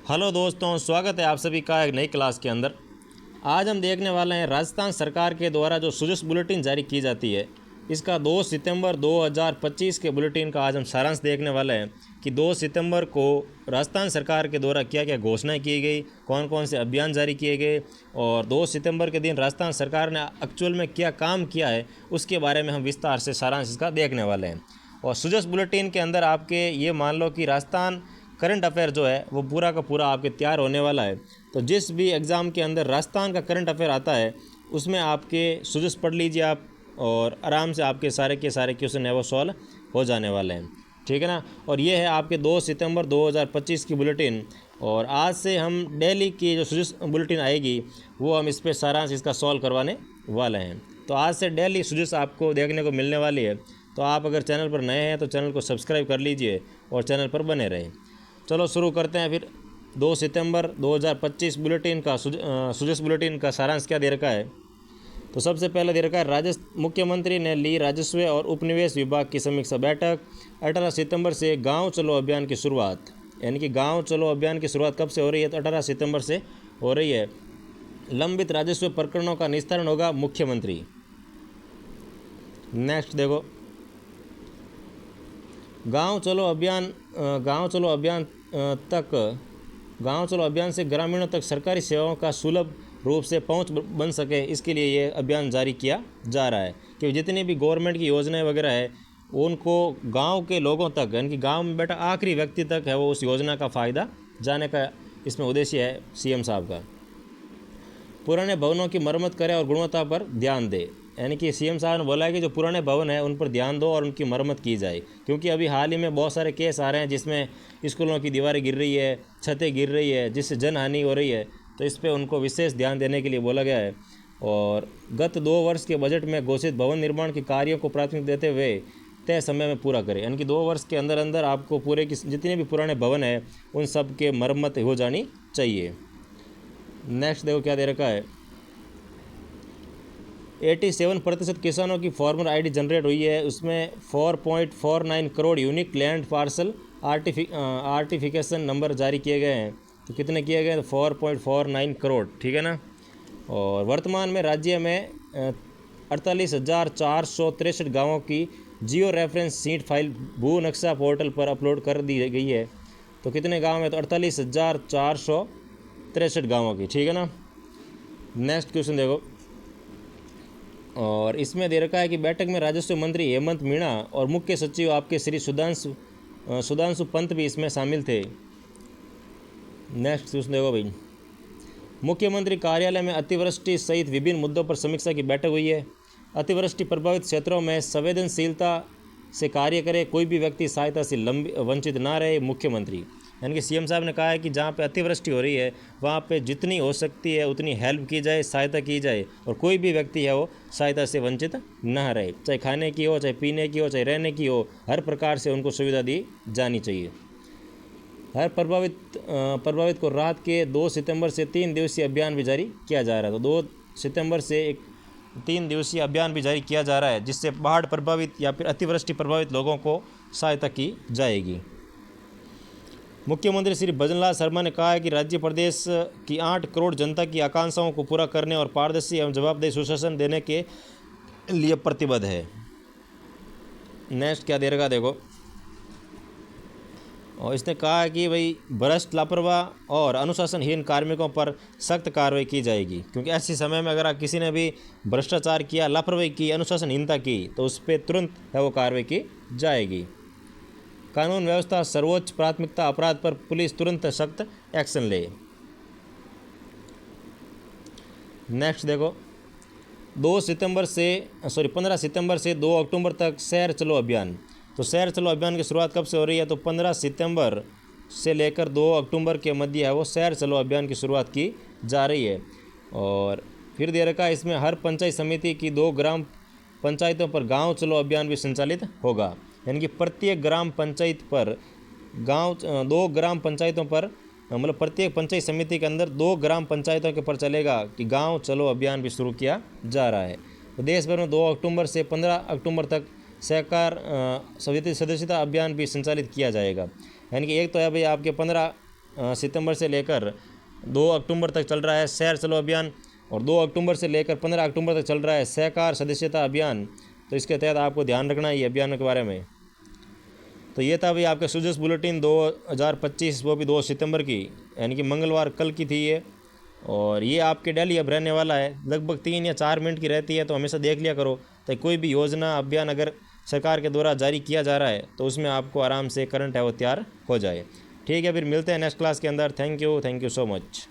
Hello दोस्तों, स्वागत है आप सभी का एक नई क्लास के अंदर। आज हम देखने वाले हैं राजस्थान सरकार के द्वारा जो सुजस बुलेटिन जारी की जाती है, इसका 2 सितंबर 2025 के बुलेटिन का आज हम सारांश देखने वाले हैं कि 2 सितंबर को राजस्थान सरकार के द्वारा क्या क्या घोषणाएं की गई, कौन कौन से अभियान जारी किए गए और 2 सितंबर के दिन राजस्थान सरकार ने एक्चुअल में क्या काम किया है, उसके बारे में हम विस्तार से सारांश इसका देखने वाले हैं। और सुजस बुलेटिन के अंदर आपके ये मान लो कि राजस्थान करंट अफेयर जो है वो पूरा का पूरा आपके तैयार होने वाला है। तो जिस भी एग्ज़ाम के अंदर राजस्थान का करंट अफेयर आता है उसमें आपके सुजस पढ़ लीजिए आप, और आराम से आपके सारे के सारे क्वेश्चन है वो सॉल्व हो जाने वाले हैं, ठीक है ना। और ये है आपके 2 सितंबर 2025 की बुलेटिन। और आज से हम डेली की जो सुजस बुलेटिन आएगी वो हम इस पर सारांश इसका सॉल्व करवाने वाले हैं। तो आज से डेली सुजस आपको देखने को मिलने वाली है। तो आप अगर चैनल पर नए हैं तो चैनल को सब्सक्राइब कर लीजिए और चैनल पर बने रहें। चलो शुरू करते हैं फिर। 2 सितंबर 2025 बुलेटिन का सुजस बुलेटिन का सारांश क्या दे रखा है। तो सबसे पहले दे रखा है मुख्यमंत्री ने ली राजस्व और उपनिवेश विभाग की समीक्षा बैठक। 18 सितंबर से गांव चलो अभियान की शुरुआत, यानी कि गांव चलो अभियान की शुरुआत कब से हो रही है, तो 18 सितंबर से हो रही है। लंबित राजस्व प्रकरणों का निस्तारण होगा मुख्यमंत्री। नेक्स्ट देखो, गांव चलो अभियान से ग्रामीणों तक सरकारी सेवाओं का सुलभ रूप से पहुंच बन सके, इसके लिए ये अभियान जारी किया जा रहा है कि जितनी भी गवर्नमेंट की योजनाएं वगैरह है उनको गांव के लोगों तक, यानी कि गांव में बैठा आखिरी व्यक्ति तक है वो उस योजना का फ़ायदा जाने का इसमें उद्देश्य है सीएम साहब का। पुराने भवनों की मरम्मत करें और गुणवत्ता पर ध्यान दे, यानी कि सीएम साहब ने बोला है कि जो पुराने भवन है उन पर ध्यान दो और उनकी मरम्मत की जाए, क्योंकि अभी हाल ही में बहुत सारे केस आ रहे हैं जिसमें स्कूलों की दीवारें गिर रही है, छतें गिर रही है, जिससे जनहानि हो रही है। तो इस पर उनको विशेष ध्यान देने के लिए बोला गया है। और गत 2 वर्ष के बजट में घोषित भवन निर्माण के कार्यों को प्राथमिकता देते हुए तय समय में पूरा करें, यानी कि 2 वर्ष के अंदर अंदर आपको पूरे की जितने भी पुराने भवन हैं उन सब के मरम्मत हो जानी चाहिए। नेक्स्ट देखो क्या दे रखा है। 87% किसानों की फार्मर आईडी जनरेट हुई है, उसमें 4.49 करोड़ यूनिक लैंड पार्सल आर्टिफिकेशन नंबर जारी किए गए हैं। तो कितने किए गए, 4.49 करोड़, ठीक है ना। और वर्तमान में राज्य में 48,463 गाँवों की जियो रेफरेंस सीट फाइल भू नक्शा पोर्टल पर अपलोड कर दी गई है। तो कितने गाँव में, तो 48,463 गाँवों की, ठीक है ना। नेक्स्ट क्वेश्चन देखो, और इसमें दे रखा है कि बैठक में राजस्व मंत्री हेमंत मीणा और मुख्य सचिव आपके श्री सुधांशु पंत भी इसमें शामिल थे। नेक्स्ट क्वेश्चन देखो भाई, मुख्यमंत्री कार्यालय में अतिवृष्टि सहित विभिन्न मुद्दों पर समीक्षा की बैठक हुई है। अतिवृष्टि प्रभावित क्षेत्रों में संवेदनशीलता से कार्य करे, कोई भी व्यक्ति सहायता से वंचित ना रहे, मुख्यमंत्री, यानी कि सीएम साहब ने कहा है कि जहाँ पे अतिवृष्टि हो रही है वहाँ पे जितनी हो सकती है उतनी हेल्प की जाए, सहायता की जाए, और कोई भी व्यक्ति है वो सहायता से वंचित न रहे, चाहे खाने की हो, चाहे पीने की हो, चाहे रहने की हो, हर प्रकार से उनको सुविधा दी जानी चाहिए। हर प्रभावित को राहत के 2 सितंबर से 3 दिवसीय अभियान भी जारी किया जा रहा है। तो 2 सितंबर से एक 3 दिवसीय अभियान भी जारी किया जा रहा है, जिससे बाढ़ प्रभावित या फिर अतिवृष्टि प्रभावित लोगों को सहायता की जाएगी। मुख्यमंत्री श्री भजनलाल शर्मा ने कहा है कि राज्य प्रदेश की 8 करोड़ जनता की आकांक्षाओं को पूरा करने और पारदर्शी एवं जवाबदेही सुशासन देने के लिए प्रतिबद्ध है। नेक्स्ट क्या दे रखा देखो, और इसने कहा है कि भाई भ्रष्ट, लापरवाह और अनुशासनहीन कार्मिकों पर सख्त कार्रवाई की जाएगी, क्योंकि ऐसे समय में अगर किसी ने भी भ्रष्टाचार किया, लापरवाही की, अनुशासनहीनता की, तो उस पर तुरंत है वो कार्रवाई की जाएगी। कानून व्यवस्था सर्वोच्च प्राथमिकता, अपराध पर पुलिस तुरंत सख्त एक्शन ले। नेक्स्ट देखो, 15 सितंबर से 2 अक्टूबर तक शहर चलो अभियान। तो शहर चलो अभियान की शुरुआत कब से हो रही है, तो 15 सितंबर से लेकर 2 अक्टूबर के मध्य है वो शहर चलो अभियान की शुरुआत की जा रही है। और फिर दे रखा है इसमें हर पंचायत समिति की 2 ग्राम पंचायतों पर गांव चलो अभियान भी संचालित होगा, यानी कि प्रत्येक ग्राम पंचायत पर 2 ग्राम पंचायतों पर, मतलब प्रत्येक पंचायत समिति के अंदर 2 ग्राम पंचायतों के पर चलेगा कि गांव चलो अभियान भी शुरू किया जा रहा है। तो देश भर में 2 अक्टूबर से 15 अक्टूबर तक सहकार सदस्यता अभियान भी संचालित किया जाएगा, यानी कि एक तो है भाई आपके 15 सितंबर से लेकर 2 अक्टूबर तक चल रहा है शहर चलो अभियान, और 2 अक्टूबर से लेकर 15 अक्टूबर तक चल रहा है सहकार सदस्यता अभियान। तो इसके तहत आपको ध्यान रखना है ये अभियान के बारे में। तो ये था भाई आपका सुजस बुलेटिन 2025, वो भी 2 सितंबर की, यानी कि मंगलवार कल की थी ये। और ये आपके डेली अब रहने वाला है, लगभग 3 या 4 मिनट की रहती है, तो हमेशा देख लिया करो। तो कोई भी योजना अभियान अगर सरकार के द्वारा जारी किया जा रहा है तो उसमें आपको आराम से करंट है वो तैयार हो जाए। ठीक है, फिर मिलते हैं नेक्स्ट क्लास के अंदर। Thank you so much.